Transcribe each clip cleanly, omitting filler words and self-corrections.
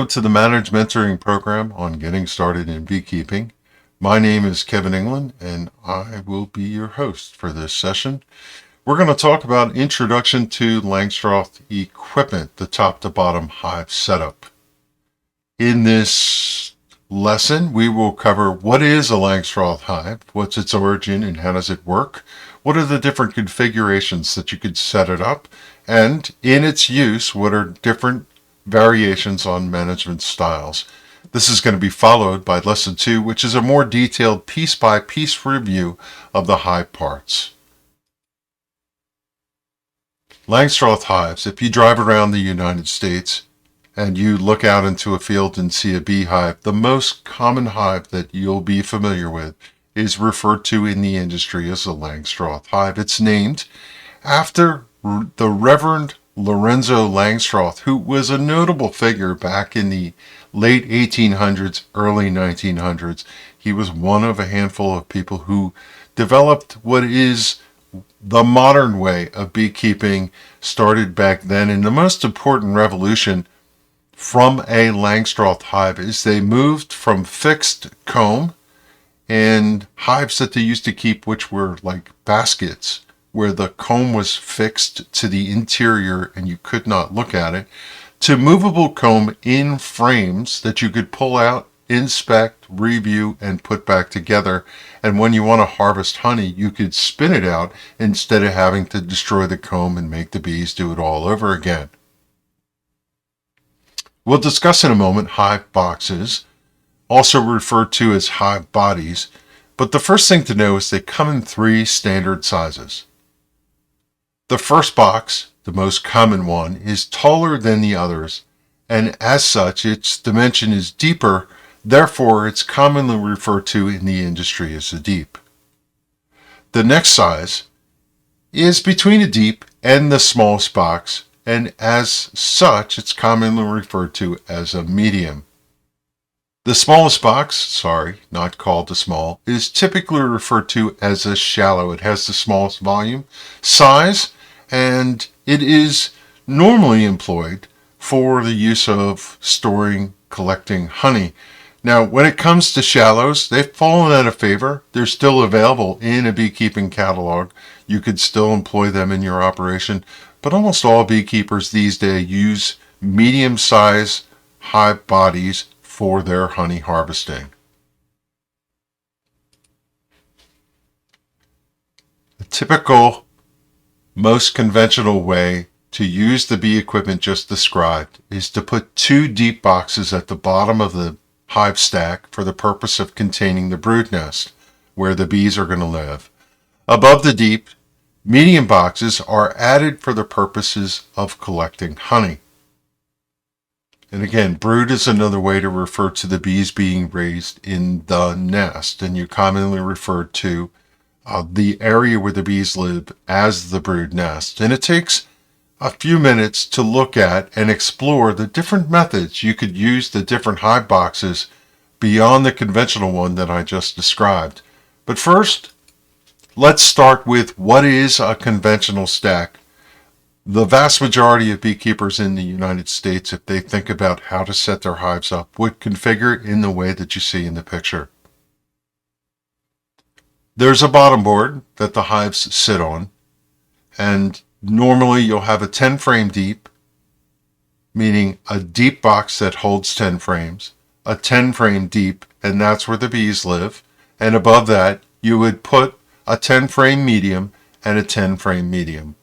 Welcome to the Managed Mentoring Program on getting started in beekeeping. My name is Kevin England, and I will be your host for this session. We're going to talk about Introduction to Langstroth Equipment, the top to bottom hive setup. In this lesson, we will cover what is a Langstroth hive, what's its origin, and how does it work, what are the different configurations that you could set it up, and in its use, what are different variations on management styles. This is going to be followed by lesson 2, which is a more detailed piece-by-piece review of the hive parts. Langstroth hives. If you drive around the United States and you look out into a field and see a beehive, the most common hive that you'll be familiar with is referred to in the industry as a Langstroth hive. It's named after the Reverend Lorenzo Langstroth, who was a notable figure back in the late 1800s, early 1900s. He was one of a handful of people who developed what is the modern way of beekeeping, started back then. And the most important revolution from a Langstroth hive is they moved from fixed comb and hives that they used to keep, which were like baskets, where the comb was fixed to the interior and you could not look at it, to movable comb in frames that you could pull out, inspect, review, and put back together. And when you want to harvest honey, you could spin it out instead of having to destroy the comb and make the bees do it all over again. We'll discuss in a moment hive boxes, also referred to as hive bodies, but the first thing to know is they come in 3 standard sizes. The first box, the most common one, is taller than the others, and as such, its dimension is deeper, therefore it's commonly referred to in the industry as a deep. The next size is between a deep and the smallest box, and as such, it's commonly referred to as a medium. The smallest box, not called a small, is typically referred to as a shallow. It has the smallest volume, size, and it is normally employed for the use of storing, collecting honey. Now, when it comes to shallows, they've fallen out of favor. They're still available in a beekeeping catalog. You could still employ them in your operation, but almost all beekeepers these days use medium-sized hive bodies for their honey harvesting. The typical, most conventional way to use the bee equipment just described is to put 2 deep boxes at the bottom of the hive stack for the purpose of containing the brood nest, where the bees are going to live. Above the deep, medium boxes are added for the purposes of collecting honey. And again, brood is another way to refer to the bees being raised in the nest, and you commonly refer to the area where the bees live as the brood nest. And it takes a few minutes to look at and explore the different methods you could use the different hive boxes beyond the conventional one that I just described. But first, let's start with what is a conventional stack. The vast majority of beekeepers in the United States, if they think about how to set their hives up, would configure in the way that you see in the picture. There's a bottom board that the hives sit on, and normally you'll have a 10 frame deep, meaning a deep box that holds 10 frames, a 10 frame deep, and that's where the bees live, and above that you would put a 10 frame medium and a 10 frame medium.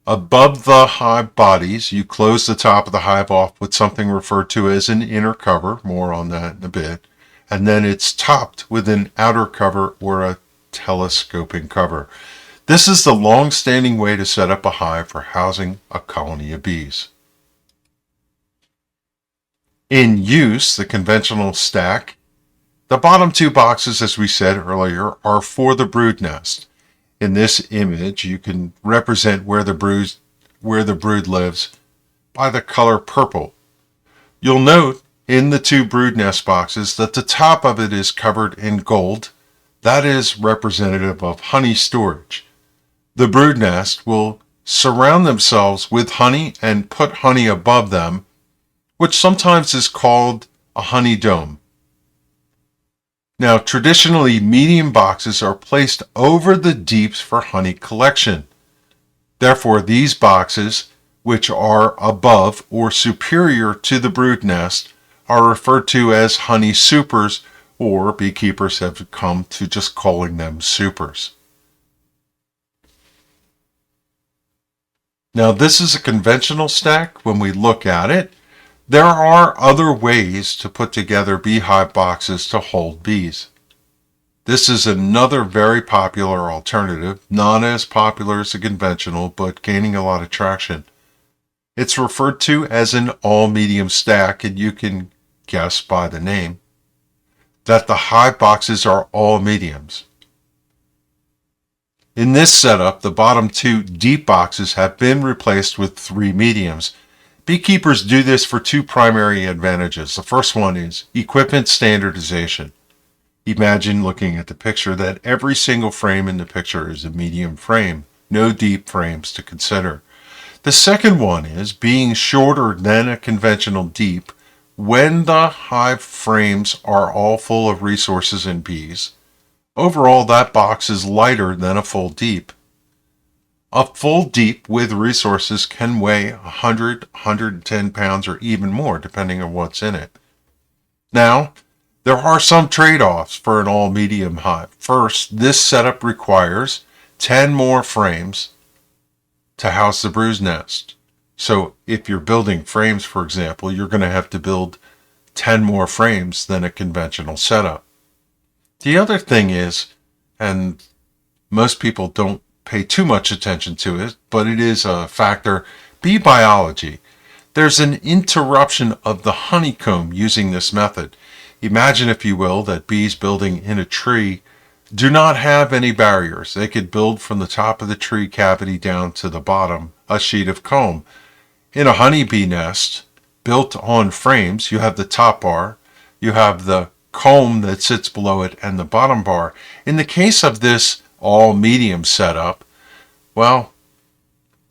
Above the hive bodies, you close the top of the hive off with something referred to as an inner cover, more on that in a bit, and then it's topped with an outer cover or a telescoping cover. This is the long-standing way to set up a hive for housing a colony of bees. In use, the conventional stack, the bottom 2 boxes, as we said earlier, are for the brood nest. In this image, you can represent where the brood lives by the color purple. You'll note in the 2 brood nest boxes that the top of it is covered in gold. That is representative of honey storage. The brood nest will surround themselves with honey and put honey above them which sometimes is called a honey dome. Now, traditionally, medium boxes are placed over the deeps for honey collection. Therefore, these boxes, which are above or superior to the brood nest, are referred to as honey supers, or beekeepers have come to just calling them supers. Now, this is a conventional stack. When we look at it, there are other ways to put together beehive boxes to hold bees. This is another very popular alternative, not as popular as a conventional, but gaining a lot of traction. It's referred to as an all-medium stack, and you can guess by the name that the hive boxes are all mediums. In this setup, the bottom two deep boxes have been replaced with 3 mediums. Beekeepers do this for 2 primary advantages. The first one is equipment standardization. Imagine looking at the picture that every single frame in the picture is a medium frame, no deep frames to consider. The second one is being shorter than a conventional deep. When the hive frames are all full of resources and bees, overall that box is lighter than a full deep. A full deep with resources can weigh 100, 110 pounds or even more depending on what's in it. Now, there are some trade-offs for an all-medium hive. First, this setup requires 10 more frames to house the brood nest. So if you're building frames, for example, you're going to have to build 10 more frames than a conventional setup. The other thing is, and most people don't pay too much attention to it, but it is a factor, bee biology. There's an interruption of the honeycomb using this method. Imagine, if you will, that bees building in a tree do not have any barriers. They could build from the top of the tree cavity down to the bottom, a sheet of comb. In a honeybee nest, built on frames, you have the top bar, you have the comb that sits below it, and the bottom bar. In the case of this all-medium setup, well,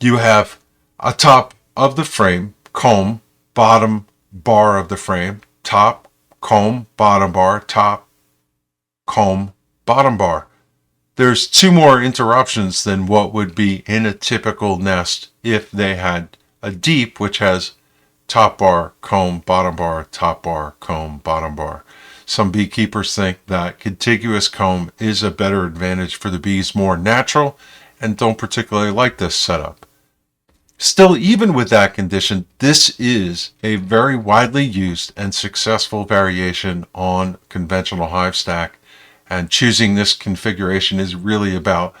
you have a top of the frame, comb, bottom bar of the frame, top, comb, bottom bar, top, comb, bottom bar. There's 2 more interruptions than what would be in a typical nest if they had a deep, which has top bar, comb, bottom bar, top bar, comb, bottom bar. Some beekeepers think that contiguous comb is a better advantage for the bees, more natural, and don't particularly like this setup. Still, even with that condition, this is a very widely used and successful variation on conventional hive stack, and choosing this configuration is really about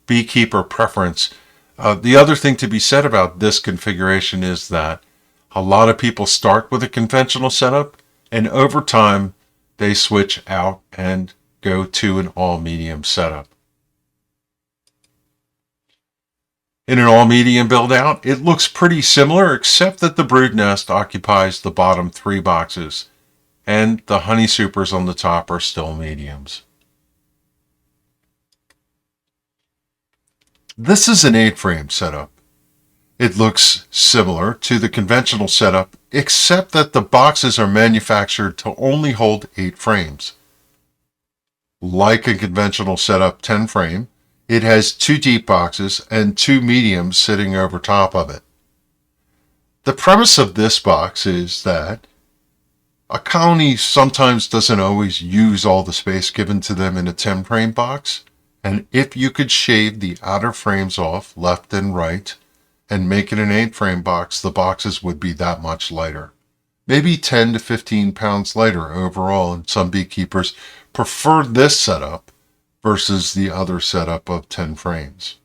beekeeper preference. The other thing to be said about this configuration is that a lot of people start with a conventional setup, and over time they switch out and go to an all-medium setup. In an all-medium build-out, it looks pretty similar, except that the brood nest occupies the bottom 3 boxes, and the honey supers on the top are still mediums. This is an 8-frame setup. It looks similar to the conventional setup, except that the boxes are manufactured to only hold 8 frames. Like a conventional setup 10-frame, it has 2 deep boxes and 2 mediums sitting over top of it. The premise of this box is that a colony sometimes doesn't always use all the space given to them in a 10-frame box, and if you could shave the outer frames off left and right and make it an 8-frame box, the boxes would be that much lighter. Maybe 10 to 15 pounds lighter overall, and some beekeepers prefer this setup versus the other setup of 10 frames.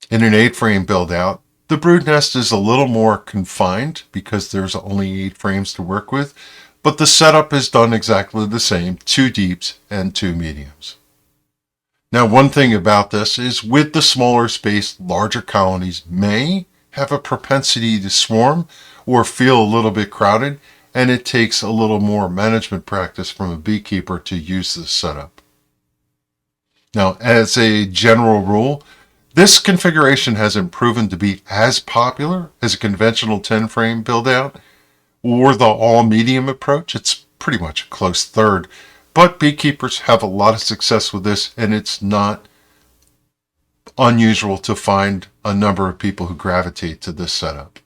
In an 8-frame build-out, the brood nest is a little more confined because there's only 8 frames to work with, but the setup is done exactly the same, 2 deeps and 2 mediums. Now, one thing about this is with the smaller space, larger colonies may have a propensity to swarm or feel a little bit crowded, and it takes a little more management practice from a beekeeper to use this setup. Now, as a general rule, This configuration hasn't proven to be as popular as a conventional 10 frame build out or the all medium approach. It's pretty much a close third, but beekeepers have a lot of success with this, and it's not unusual to find a number of people who gravitate to this setup.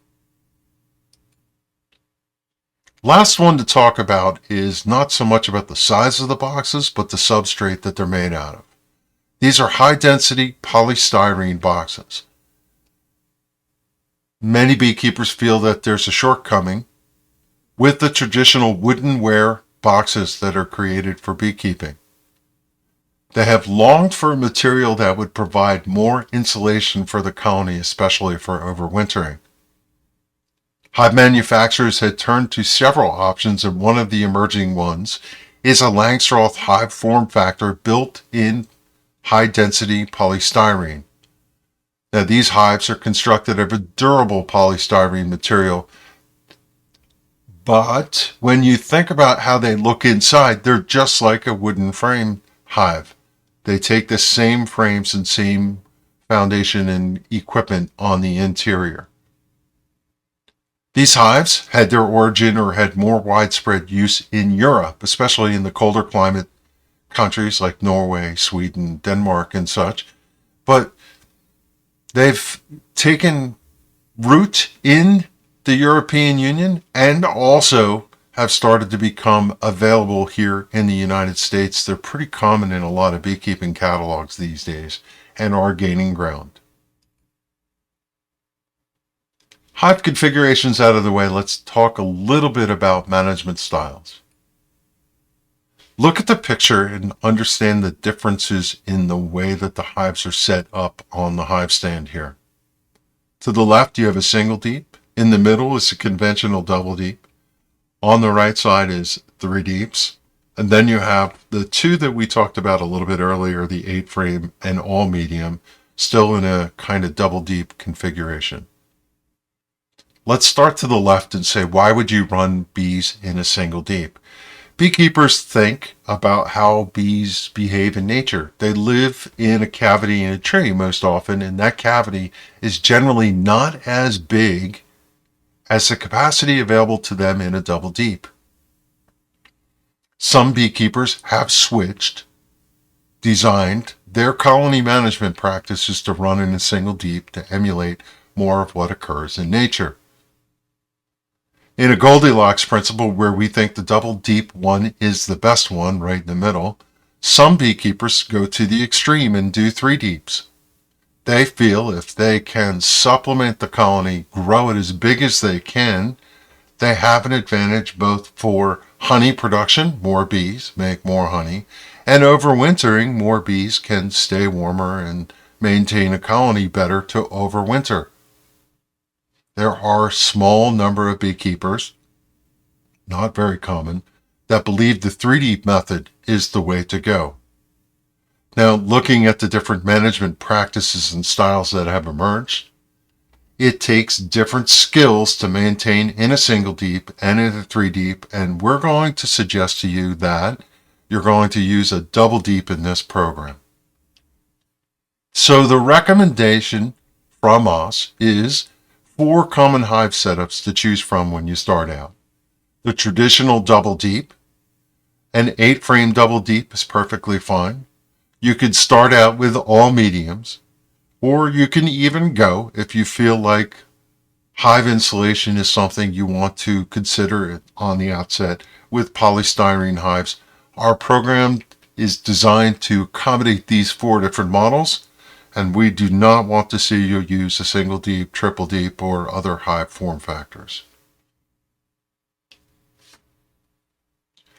Last one to talk about is not so much about the size of the boxes, but the substrate that they're made out of. These are high-density polystyrene boxes. Many beekeepers feel that there's a shortcoming with the traditional wooden-ware boxes that are created for beekeeping. They have longed for a material that would provide more insulation for the colony, especially for overwintering. Hive manufacturers had turned to several options, and one of the emerging ones is a Langstroth hive form factor built in high-density polystyrene. Now, these hives are constructed of a durable polystyrene material, but when you think about how they look inside, they're just like a wooden frame hive. They take the same frames and same foundation and equipment on the interior. These hives had their origin or had more widespread use in Europe, especially in the colder climate countries like Norway, Sweden, Denmark, and such. But they've taken root in the European Union and also have started to become available here in the United States. They're pretty common in a lot of beekeeping catalogs these days and are gaining ground. Hive configurations out of the way, let's talk a little bit about management styles. Look at the picture and understand the differences in the way that the hives are set up on the hive stand here. To the left, you have a single deep. In the middle is a conventional double deep. On the right side is 3 deeps. And then you have the two that we talked about a little bit earlier, the 8 frame and all medium, still in a kind of double deep configuration. Let's start to the left and say, why would you run bees in a single deep? Beekeepers think about how bees behave in nature. They live in a cavity in a tree most often, and that cavity is generally not as big as the capacity available to them in a double deep. Some beekeepers have designed their colony management practices to run in a single deep to emulate more of what occurs in nature. In a Goldilocks principle, where we think the double deep one is the best one, right in the middle, some beekeepers go to the extreme and do 3 deeps. They feel if they can supplement the colony, grow it as big as they can, they have an advantage both for honey production, more bees make more honey, and overwintering, more bees can stay warmer and maintain a colony better to overwinter. There are a small number of beekeepers, not very common, that believe the 3 deep method is the way to go. Now, looking at the different management practices and styles that have emerged, it takes different skills to maintain in a single deep and in a 3 deep, and we're going to suggest to you that you're going to use a double deep in this program. So the recommendation from us is 4 common hive setups to choose from when you start out. The traditional double deep, an 8 frame double deep is perfectly fine. You could start out with all mediums, or you can even go, if you feel like hive insulation is something you want to consider on the outset, with polystyrene hives. Our program is designed to accommodate these 4 different models, and we do not want to see you use a single deep, triple deep, or other hive form factors.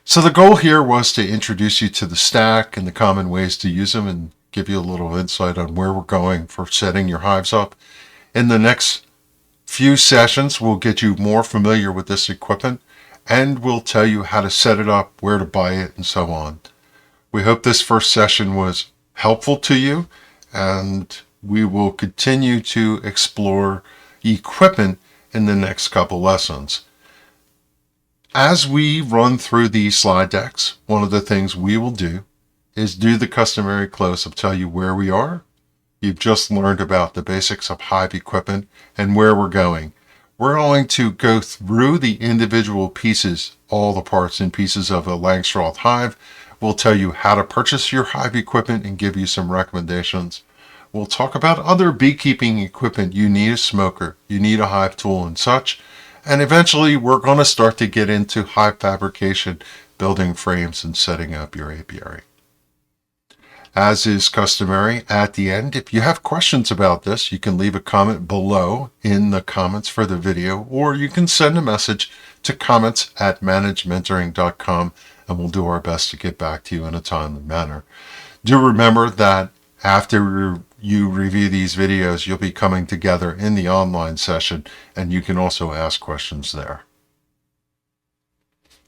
So the goal here was to introduce you to the stack and the common ways to use them and give you a little insight on where we're going for setting your hives up. In the next few sessions, we'll get you more familiar with this equipment, and we'll tell you how to set it up, where to buy it, and so on. We hope this first session was helpful to you, and we will continue to explore equipment in the next couple lessons. As we run through these slide decks, one of the things we will do is do the customary close-up, tell you where we are, You've just learned about the basics of hive equipment and where we're going. We're going to go through the individual pieces, all the parts and pieces of a Langstroth hive. We'll tell you how to purchase your hive equipment and give you some recommendations. We'll talk about other beekeeping equipment. You need a smoker, you need a hive tool and such. And eventually we're going to start to get into hive fabrication, building frames and setting up your apiary. As is customary, at the end, if you have questions about this, you can leave a comment below in the comments for the video, or you can send a message to comments@managementoring.com, and we'll do our best to get back to you in a timely manner. Do remember that after you review these videos, you'll be coming together in the online session, and you can also ask questions there.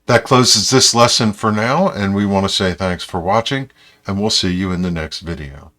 That closes this lesson for now, and we want to say thanks for watching, and we'll see you in the next video.